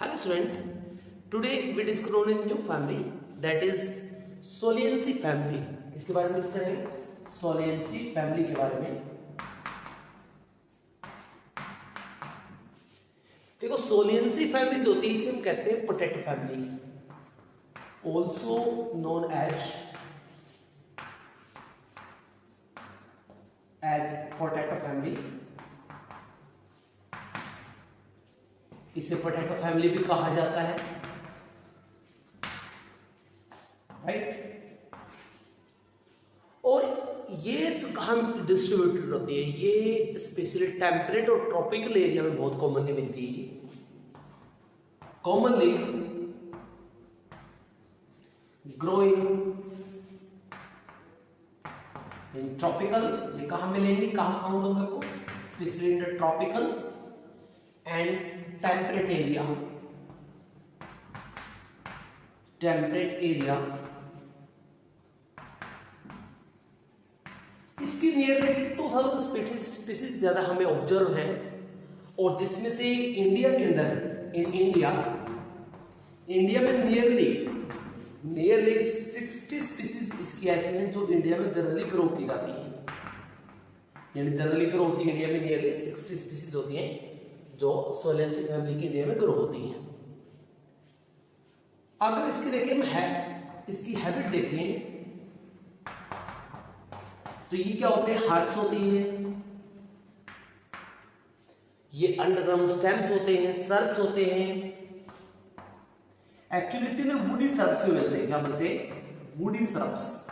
Hello student, today we discuss on a new family that is Soliaceae family। इसके बारे में discuss करेंगे, Soliaceae family के बारे में। देखो Soliaceae family जो होती है इसे हम कहते हैं potato family, also known as potato family. इसे पोटैटो फैमिली भी कहा जाता है, राइट। और ये कहाँ डिस्ट्रीब्यूटेड होती है, ये स्पेशली टेम्परेट और ट्रॉपिकल एरिया में बहुत कॉमनली मिलती है। कॉमनली ग्रोइंग इन ट्रॉपिकल, ये कहाँ मिलेंगे, कहाँ फाउंड होंगे आपको, specially in the tropical and temperate area. इसकी नियरली 2000 स्पीसीज ज्यादा हमें ऑब्जर्व है, और जिसमें से इंडिया के अंदर इंडिया में नियरली 60 स्पीसीज इसकी ऐसी हैं जो इंडिया में जनरली ग्रो की जाती है। यानी जनरली ग्रो होती है इंडिया में नियरली 60 स्पीसीज होती हैं जो सोलियेंसी फैमिली की इंडिया में ग्रो होती है। अगर इसकी देखें इसकी हैबिट देखें तो ये क्या होते हैं, हार्ट्स होती है, ये अंडरग्राउंड स्टेम्स होते हैं, सर्प्स होते हैं। एक्चुअली इसके अंदर वुडी सर्प्स भी मिलते हैं। क्या बोलते हैं, वुडी सर्प्स।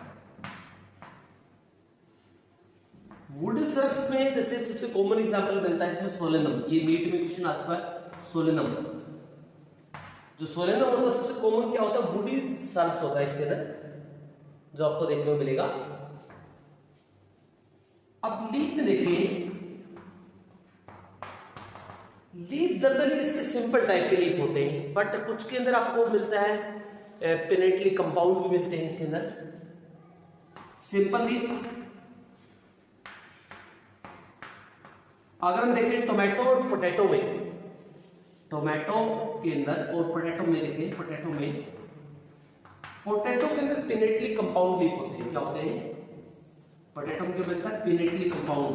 वुड सर्प्स में जैसे सबसे कॉमन एग्जांपल मिलता है इसमें सोलेनम। ये मीट में क्वेश्चन आता है, सोलेनम। जो सोलेनम होता है सबसे कॉमन क्या होता है, वुडी सर्प्स होता है इसके अंदर, जो आपको देखने को मिलेगा। अब लीफ में देखिए, लीफ जनरली इसके सिंपल टाइप के लीफ होते हैं, बट कुछ के अंदर आपको मिलता है पिनेटली कंपाउंड भी मिलते हैं इसके अंदर। सिंपल लीफ अगर हम देखें टोमेटो और पोटैटो में, टोमेटो के अंदर और पोटैटो में देखें, पोटैटो के अंदर पिनेटली कंपाउंड लीफ होते हैं। क्या होते हैं, पोटैटो के अंदर पिनेटली कंपाउंड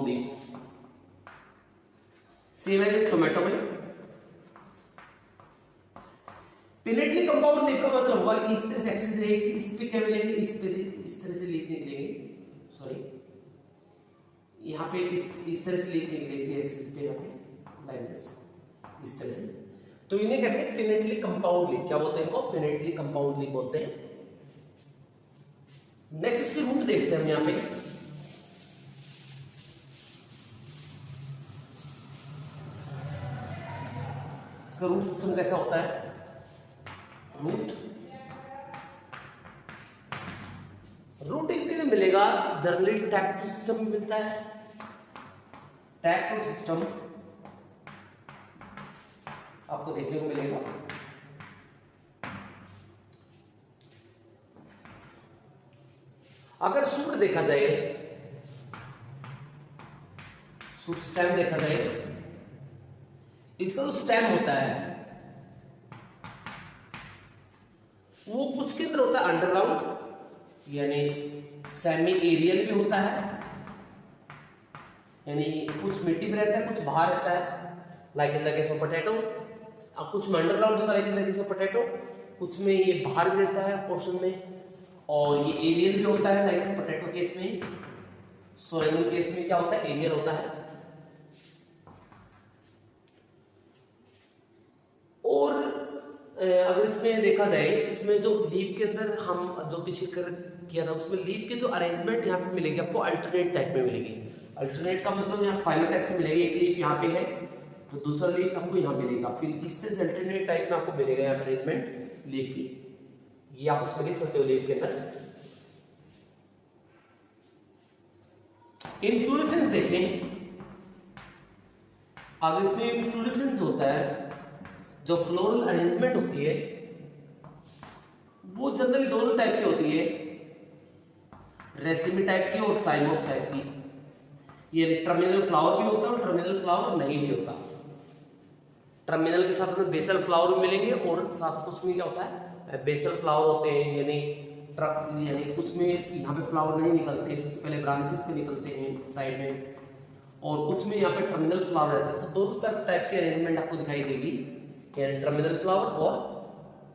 लीफ। सेम है टोमेटो में पिनेटली कंपाउंड लीफ का मतलब होगा इस तरह से एक्सिस रहेगी, इस पे क्या मिलेंगे, इस तरह से लीफ निकलेंगे, सॉरी यहाँ पे इस तरह से लीफ निकलेगी, इसी एक्सिस पे यहाँ पे लाइक दिस, इस तरह से। तो इन्हें कहते हैं पिनेटली कंपाउंड लीफ। क्या बोलते हैं इनको, पिनेटली कंपाउंड लीफ बोलते हैं। नेक्स्ट इसकी रूट देखते हैं हम यहाँ पे। इसका रूट सिस्टम कैसा होता है, रूट एक दिन मिलेगा, जनरली टैप सिस्टम में मिलता है। टैप रूट सिस्टम आपको देखने को मिलेगा। अगर सूट देखा जाए, सूट स्टेम देखा जाए, इसका जो स्टेम होता है वो कुछ के अंदर होता है अंडरग्राउंड, यानी सेमी एरियल भी होता है, यानी कुछ मिट्टी में रहता है, कुछ बाहर रहता है, like in the case of potato. कुछ में अंडरग्राउंड होता है like in the case of potato, कुछ में ये बाहर भी रहता है पोर्शन में, और ये एरियल भी होता है लाइक पोटैटो केस में। सोयाबीन केस में क्या होता है, एरियल होता है। और अगर इसमें देखा जाए, इसमें जो लीफ के अंदर हम जो पीछे किया था उसमें लीफ के जो अरेंजमेंट यहाँ पे मिलेगी आपको अल्टरनेट टाइप में मिलेगी। अल्टरनेट का मतलब यहाँ फाइनल टाइप से मिलेगी, एक लीफ यहाँ पे है तो दूसरा लीफ आपको यहाँ मिलेगा, फिर इस तरह से अल्टरनेट टाइप में आपको मिलेगा यहाँ अरेंजमेंट लीफ की। ये आप उसमें देख सकते हो लीफ के अंदर। इन्फ्लोरेसेंस देखें, अगर इसमें इन्फ्लोरेसेंस होता है, जो फ्लोरल अरेंजमेंट होती है वो जनरली दोनों टाइप की होती है, रेसिमी टाइप की और साइमोस टाइप की। ये टर्मिनल फ्लावर भी होता है और टर्मिनल फ्लावर नहीं भी होता। टर्मिनल के साथ में बेसल फ्लावर मिलेंगे और साथ कुछ में क्या होता है बेसल फ्लावर होते हैं, यानी उसमें यहाँ पे फ्लावर नहीं निकलते, सबसे पहले ब्रांचेस पे निकलते हैं साइड में, और कुछ में यहाँ पे टर्मिनल फ्लावर रहता है। तो दोनों तरफ टाइप की अरेंजमेंट आपको दिखाई देगी, यानी टर्मिनल फ्लावर और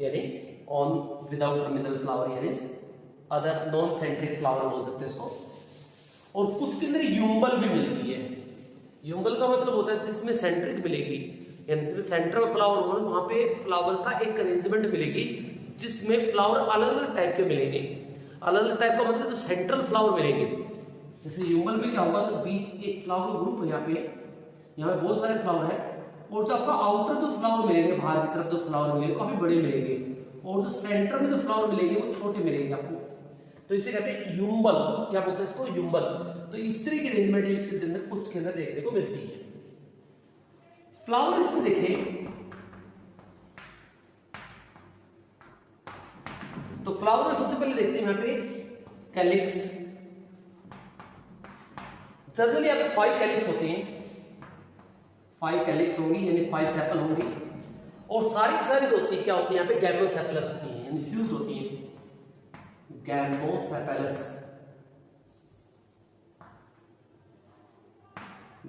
यानी ऑन विदाउट टर्मिनल फ्लावर, यानी अदर नॉन सेंट्रिक फ्लावर बोल सकते हैं इसको। और कुछ के अंदर यूंबल भी मिलती है। यूंबल का मतलब होता है जिसमें सेंट्रिक मिलेगी, यानी जिसमें सेंटर में फ्लावर होगा वहां पे फ्लावर का एक अरेंजमेंट मिलेगी जिसमें फ्लावर अलग अलग टाइप के मिलेंगे। अलग अलग टाइप का मतलब जो सेंट्रल फ्लावर मिलेंगे। जैसे यूंबल में क्या होगा, तो बीच एक फ्लावर ग्रुप है, यहाँ पे बहुत सारे फ्लावर है, और जो आपका आउटर जो फ्लावर मिलेंगे, बाहर की तरफ जो फ्लावर मिलेंगे काफी बड़े मिलेंगे, और जो सेंटर में जो फ्लावर मिलेंगे वो छोटे मिलेंगे आपको। तो इसे कहते हैं यूंबल। क्या बोलते हैं इसको, यूंबल। तो इस तरह की अरेंजमेंट इसके अंदर कुछ के अंदर देखने को मिलती है। फ्लावर इसमें देखें तो फ्लावर में सबसे पहले देखते हैं यहाँ पे कैलिक्स। जनरली यहाँ पे 5 कैलिक्स होते हैं, 5 कैलिक्स होंगी, यानी 5 सेपल होंगी, और सारी सारी जो होती है क्या होती है यहाँ पे गैमोसेपलस होती है, यानी फ्यूज होती है, गैमोसेपलस,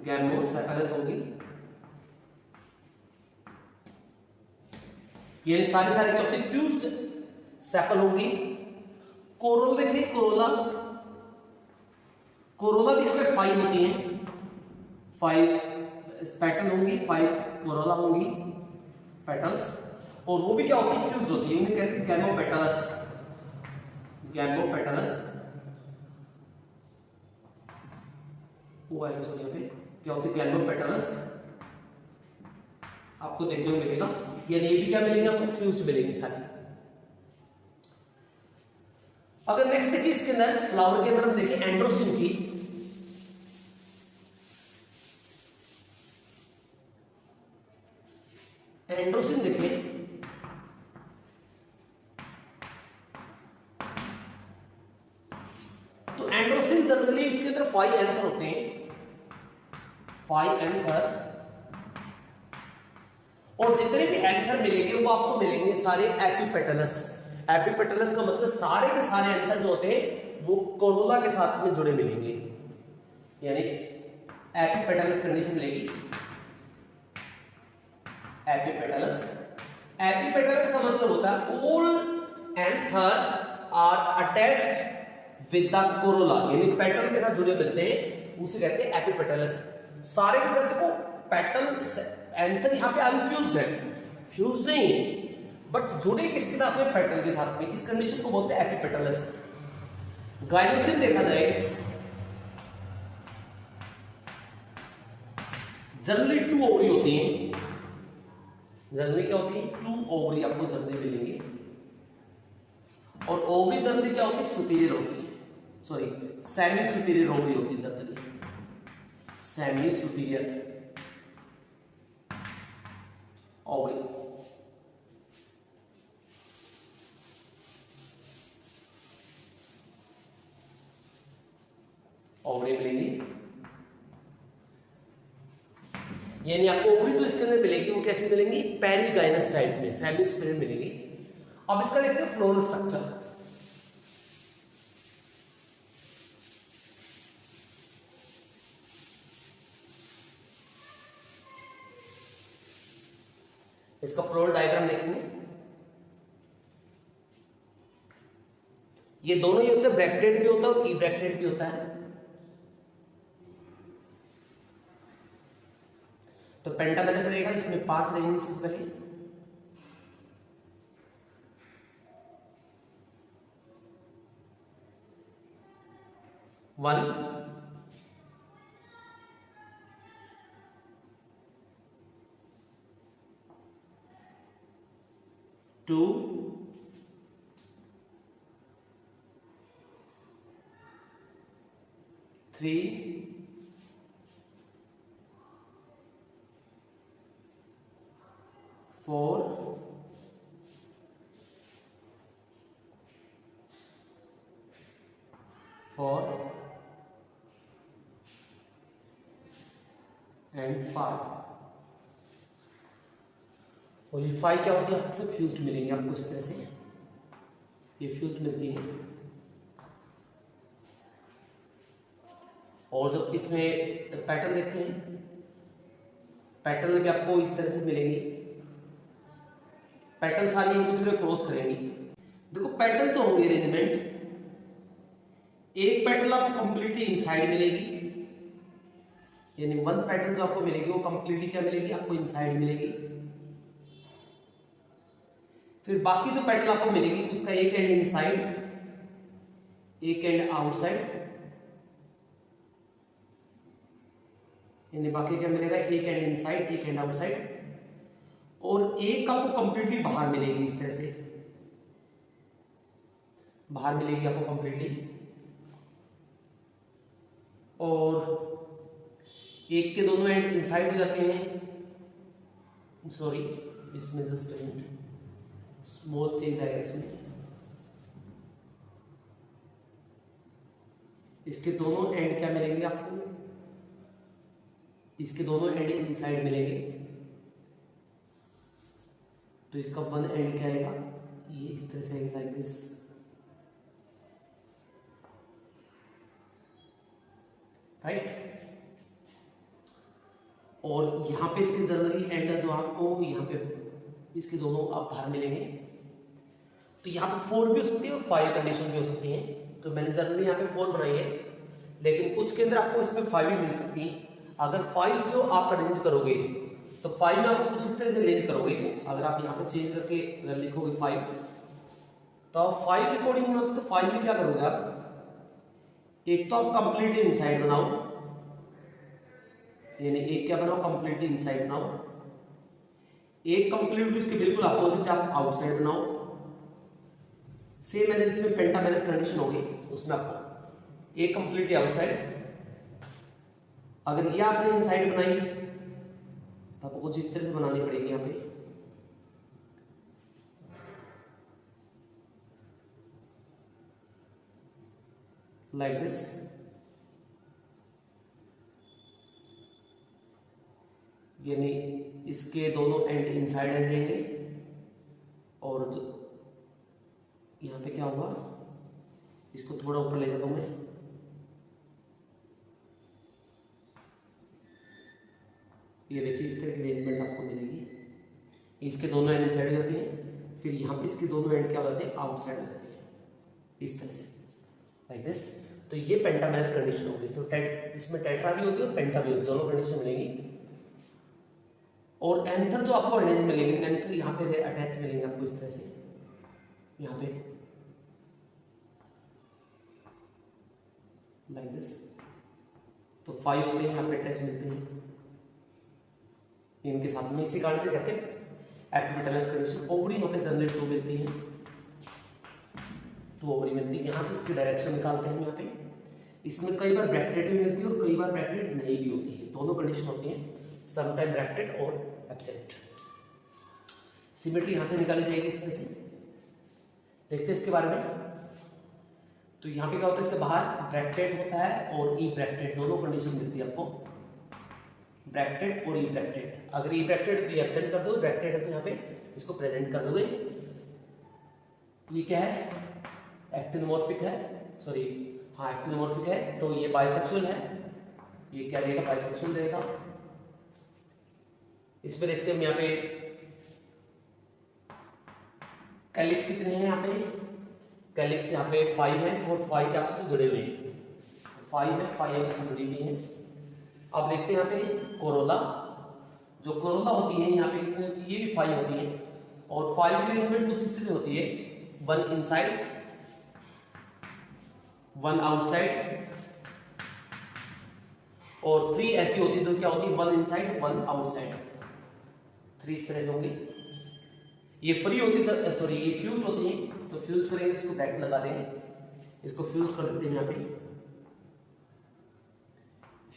गैमोसेपलस होगी, ये सारे सारे क्या होते हैं फ्यूज्ड सेपल होंगी। कोरोला देखिए, कोरोला भी हमें 5 होती हैं, 5 पेटल होंगी, 5 कोरोला होंगी पेटल्स, और वो भी क्या होगी फ्यूज होती है, इन्हें कहते हैं गैमोपेटलस, गैमोपेटलस। वो आएगा सॉरी, यहाँ पे क्या होती है गैमोपेटलस, आपको देखने को मिलेगा, यानी ये भी क्या मिलेंगे आपको फ्यूज्ड मिलेंगी सारी। अगर नेक्स्ट देखिए इसके अंदर फ्लावर के अंदर हम देखें एंड्रोसिन की, एंड्रोसिन देखें तो एंड्रोसिन जनरली इसके अंदर 5 एंथर होते हैं, 5 एंथर, और जितने भी एंथर मिलेंगे वो आपको मिलेंगे सारे एपिपेटलस। एपिपेटलस का मतलब सारे के सारे एंथर जो होते हैं वो कोरोला के साथ में जुड़े मिलेंगे, यानी एपिपेटलस कंडीशन मिलेगी, एपिपेटलस। एपिपेटलस का मतलब होता है all anther are attached with the corolla, यानी पेटल के साथ जुड़े मिलते हैं, उसे कहते हैं एपिपेटलस। सारे के साथ देखो पेटल एंथर यहाँ पे अनफ्यूज्ड है, फ्यूज नहीं है, बट जुड़े किसके साथ में, पेटल के साथ में, इस कंडीशन को बोलते हैं एपिपेटलस। गाइनोसिन देखा जाए जनरली 2 ओवरी होती हैं, जनरली क्या होती है 2 ओवरी आपको जनरली मिलेंगे, और ओवरी जनरली क्या होती है सुपीरियर होती है, सॉरी सेमी सुपीरियर ओवरी होती है generally, semi superior ovary. Ovary मिलेंगी, यानी आपको ओवरी तो इसके अंदर मिलेगी, वो कैसे मिलेंगी पेरीगाइनस टाइप में, सेमी सुपीरियर मिलेंगी। अब इसका देखते हैं फ्लोरल स्ट्रक्चर। इसका फ्लोरल डायग्राम देखेंगे, ये दोनों ही होते हैं, ब्रैकेटेड भी होता है और इब्रैकेटेड भी होता है। तो पेंटामेरस रहेगा, इसमें 5 रहेंगे सबसे पहले, वन, 2, 3, 4, 4, एंड 5, और ये 5 क्या होती है आपको से फ्यूज्ड मिलेंगे आपको इस तरह से, ये फ्यूज्ड मिलती है। और जब इसमें पैटर्न देखते हैं, पैटर्न भी आपको इस तरह से मिलेंगे, पैटर्न सारी एक दूसरे क्रॉस करेंगी। देखो पैटर्न तो होंगे अरेंजमेंट, एक पैटर्न आपको कंप्लीटली इनसाइड मिलेगी, यानी वन पैटर्न जो आपको मिलेगी वो कंप्लीटली क्या मिलेगी आपको इनसाइड मिलेगी। फिर बाकी जो पैटर्न आपको मिलेगी उसका एक एंड इनसाइड, एक एंड आउटसाइड, यानी बाकी क्या मिलेगा एक एंड इनसाइड, एक एंड आउटसाइड, और एक आपको कंप्लीटली बाहर मिलेगी इस तरह से, बाहर मिलेगी आपको कंप्लीटली। और एक के दोनों एंड इनसाइड हो जाते हैं, सॉरी इसमें जस्ट स्मॉल चेंज आएगा इसमें, इसके दोनों एंड क्या मिलेंगे आपको, इसके दोनों एंड इनसाइड मिलेंगे, तो इसका वन एंड क्या आएगा, ये इस तरह से आएगा लाइक दिस, राइट। और यहाँ पे इसके जनरली एंड जो आपको यहाँ पे इसके दोनों आप बाहर मिलेंगे, तो यहाँ पे 4 भी हो सकती है और 5 कंडीशन भी हो सकती है। तो मैंने जनरली यहाँ पे 4 बनाई है, लेकिन कुछ के अंदर आपको इसमें 5 भी मिल सकती है। अगर 5 जो आप अरेंज करोगे तो 5 में आपको कुछ इस तरह से अरेंज करोगे, अगर आप यहाँ पे चेंज करके अगर लिखोगे 5, तो आप 5 अकॉर्डिंग बनाते तो 5 में क्या करोगे आप, एक तो आप कंप्लीटली इनसाइड बनाओ, यानी एक क्या बनाओ कंप्लीटली इनसाइड बनाओ, एक कंप्लीटली इसके बिल्कुल अपोजिट आप आउटसाइड बनाओ। सेम एज इसमें पेंटामेरस कंडीशन होगी, उसमें आपको एक कंप्लीटली आउटसाइड, अगर ये आपने इनसाइड बनाई तो आपको कुछ इस तरह से बनानी पड़ेगी यहाँ पे, लाइक दिस, यानी इसके दोनों एंड इनसाइड आ जाएंगे, और यहाँ पे क्या होगा, इसको थोड़ा ऊपर ले जाता हूं मैं, ये देखिए इस तरह की अरेंजमेंट आपको मिलेगी, इसके दोनों एंड इनसाइड हो जाते हैं, फिर यहाँ पे इसके दोनों एंड क्या हो जाते हैं आउटसाइड हो जाते हैं, इस तरह से लाइक दिस। तो ये पेंटामेरस कंडीशन होगी। तो इसमें टेट्रा भी होती है और पेंटा भी होती है, दोनों कंडीशन मिलेंगी। और एंथर जो आपको अरेंज मिलेंगे, एंथर यहाँ पे अटैच मिलेंगे आपको इस तरह से, यहाँ पे लाइक दिस। तो 5 होते हैं यहाँ पे अटैच मिलते हैं इनके साथ में, इसी कारण से कहते हैं एपिपेटलस कंडीशन। ओवरी यहाँ पे जनरली 2 मिलती है, 2 ओवरी मिलती है। यहाँ से इसकी डायरेक्शन निकालते हैं यहाँ पे, इसमें कई बार ब्रैकेटेड भी मिलती है और कई बार ब्रैकेटेड नहीं भी होती है, दोनों कंडीशन होती है, समटाइम ब्रैकेटेड और एब्सेंट। सिमेट्री यहां से निकाली जाएगी इस तरह से, देखते हैं इसके बारे में। तो यहाँ पे क्या होता है, इसके बाहर ब्रैकेटेड होता है और ई ब्रैकेटेड, दोनों कंडीशन मिलती है आपको, ब्रैकेटेड और ई ब्रैकेटेड। अगर ई ब्रैकेटेड तो एब्सेंट कर दो, ब्रैकेटेड है तो यहाँ पे इसको प्रेजेंट कर दोगे। ये क्या है, एक्टिनोमॉर्फिक है, सॉरी हाँ एक्टिनोमॉर्फिक है, तो ये बाइसेक्सुअल है, ये क्या रहेगा बाइसेक्सुअल रहेगा। इसमें देखते हैं हम यहाँ पे कैलिक्स कितने हैं, यहाँ पे कैलिक्स यहाँ पे 5 है और 5 के आपस में जुड़े हुए हैं, 5 है, 5 आपस में जुड़ी हुई है। अब देखते हैं यहाँ पे कोरोला, जो कोरोला होती है यहाँ पे कितनी होती है, ये भी 5 होती है, और 5 की अरेंजमेंट कुछ इस तरह होती है, 1 इनसाइड 1 आउटसाइड, और 3 ऐसी होती है जो क्या होती है 1 इनसाइड 1 आउटसाइड, 3 इस तरह से होंगी। ये फ्री होती है, सॉरी ये फ्यूज होती है, तो फ्यूज करेंगे, इसको ब्रैकेट लगा देंगे, इसको फ्यूज कर देते हैं यहाँ पे,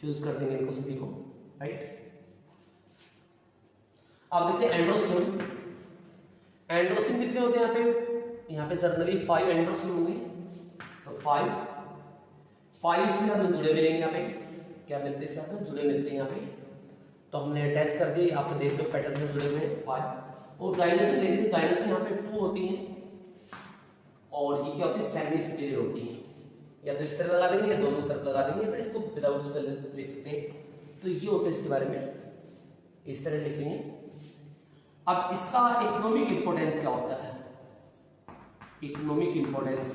फ्यूज कर देंगे इनको सभी को, राइट। अब देखते हैं एंड्रोसिन। एंड्रोसिन कितने होते हैं यहाँ पे जनरली 5 एंड्रोसिन होंगे, तो 5 इसके साथ में जुड़े मिलेंगे, यहाँ पे क्या मिलते हैं इसके साथ में जुड़े मिलते हैं यहाँ पे, तो हमने अटैच कर दी, आप देख लो पैटर्न से जुड़े हुए हैं 5। और गाइनस में देखिए, गाइनस में यहाँ पे 2 होती हैं और ये क्या होती है, सेमी सुपीरियर होती है। या तो इस तरह लगा देंगे या दोनों तरफ लगा देंगे, फिर इसको विदाउट उसका लिख सकते हैं। तो ये होता है इसके बारे में, इस तरह लिखेंगे। अब इसका इकोनॉमिक इंपोर्टेंस क्या होता है, इकोनॉमिक इंपोर्टेंस,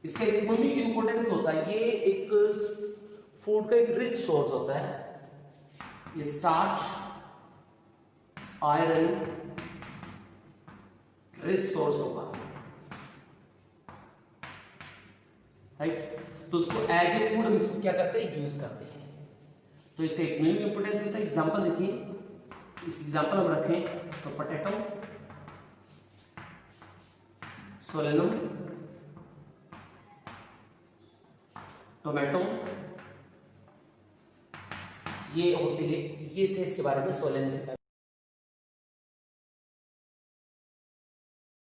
इसका इकोनॉमिक इंपोर्टेंस होता है, ये एक फूड का एक रिच सोर्स होता है। ये स्टार्च, आयरन रिच सोर्स होगा, राइट। तो उसको एज ए फूड हम इसको क्या करते हैं, यूज करते हैं। तो इसका इकोनॉमिक इंपोर्टेंस होता है। एग्जांपल देखिए, इस एग्जांपल हम रखें तो पोटैटो, सोलेनम, टोमेटो, ये होते हैं, ये थे इसके बारे में सोलेन से